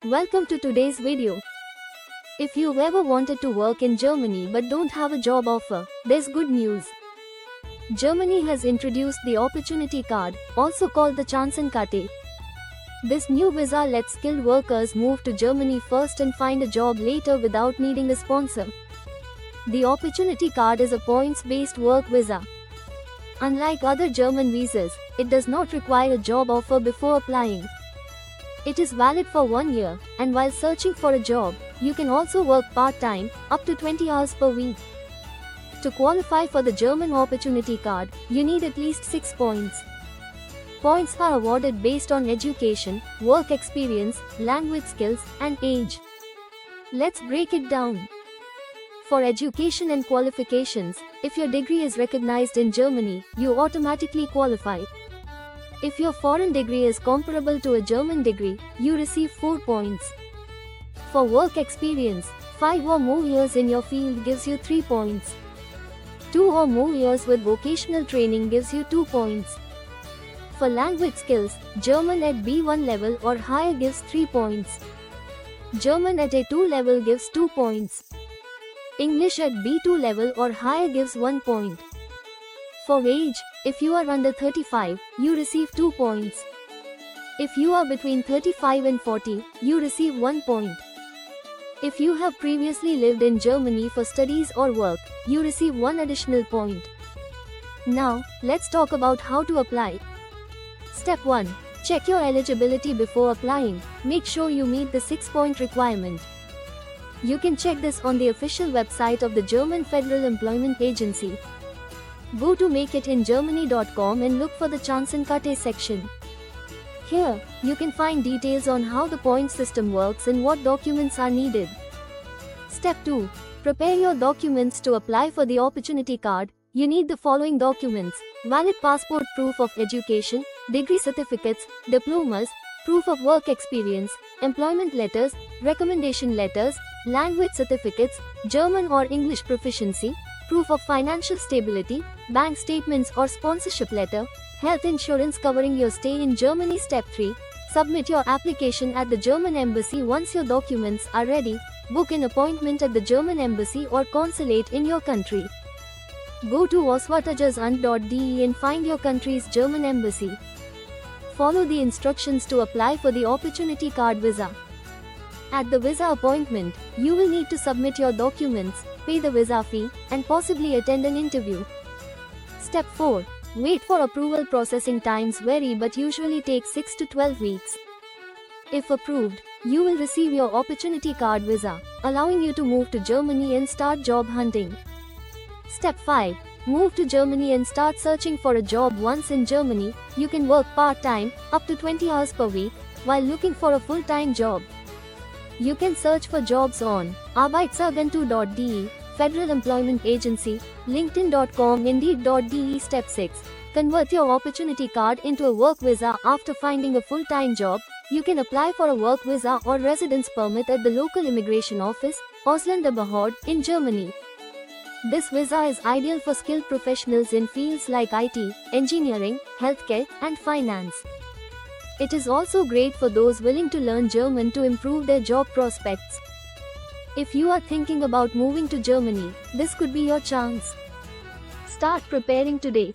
Welcome to today's video. If you've ever wanted to work in Germany but don't have a job offer, there's good news. Germany has introduced the Opportunity Card, also called the Chancenkarte. This new visa lets skilled workers move to Germany first and find a job later without needing a sponsor. The Opportunity Card is a points-based work visa. Unlike other German visas, it does not require a job offer before applying. It is valid for 1 year, and while searching for a job, you can also work part-time, up to 20 hours per week. To qualify for the German Opportunity Card, you need at least 6 points. Points are awarded based on education, work experience, language skills, and age. Let's break it down. For education and qualifications, if your degree is recognized in Germany, you automatically qualify. If your foreign degree is comparable to a German degree, you receive 4 points. For work experience, 5 or more years in your field gives you 3 points. 2 or more years with vocational training gives you 2 points. For language skills, German at B1 level or higher gives 3 points. German at A2 level gives 2 points. English at B2 level or higher gives 1 point. For age, if you are under 35, you receive 2 points. If you are between 35 and 40, you receive 1 point. If you have previously lived in Germany for studies or work, you receive 1 additional point. Now, let's talk about how to apply. Step 1. Check your eligibility before applying. Make sure you meet the 6-point requirement. You can check this on the official website of the German Federal Employment Agency. Go to makeitingermany.com and look for the Chancenkarte section. Here, you can find details on how the point system works and what documents are needed. Step 2. Prepare your documents to apply for the Opportunity Card. You need the following documents: valid passport, proof of education, degree certificates, diplomas, proof of work experience, employment letters, recommendation letters, language certificates, German or English proficiency, proof of financial stability, bank statements or sponsorship letter, health insurance covering your stay in Germany. Step 3. Submit your application at the German embassy. Once your documents are ready, book an appointment at the German embassy or consulate in your country. Go to auswärtiges Amt.de and find your country's German embassy. Follow the instructions to apply for the Opportunity Card visa. At the visa appointment, you will need to submit your documents, pay the visa fee, and possibly attend an interview. Step 4. Wait for approval. Processing times vary but usually take 6 to 12 weeks. If approved, you will receive your Opportunity Card visa, allowing you to move to Germany and start job hunting. Step 5. Move to Germany and start searching for a job. Once in Germany, you can work part-time, up to 20 hours per week, while looking for a full-time job. You can search for jobs on Arbeitsagentur.de, Federal Employment Agency, LinkedIn.com, Indeed.de. Step 6. Convert your Opportunity Card into a work visa. After finding a full-time job, you can apply for a work visa or residence permit at the local immigration office, Ausländerbehörde, in Germany. This visa is ideal for skilled professionals in fields like IT, engineering, healthcare, and finance. It is also great for those willing to learn German to improve their job prospects. If you are thinking about moving to Germany, this could be your chance. Start preparing today.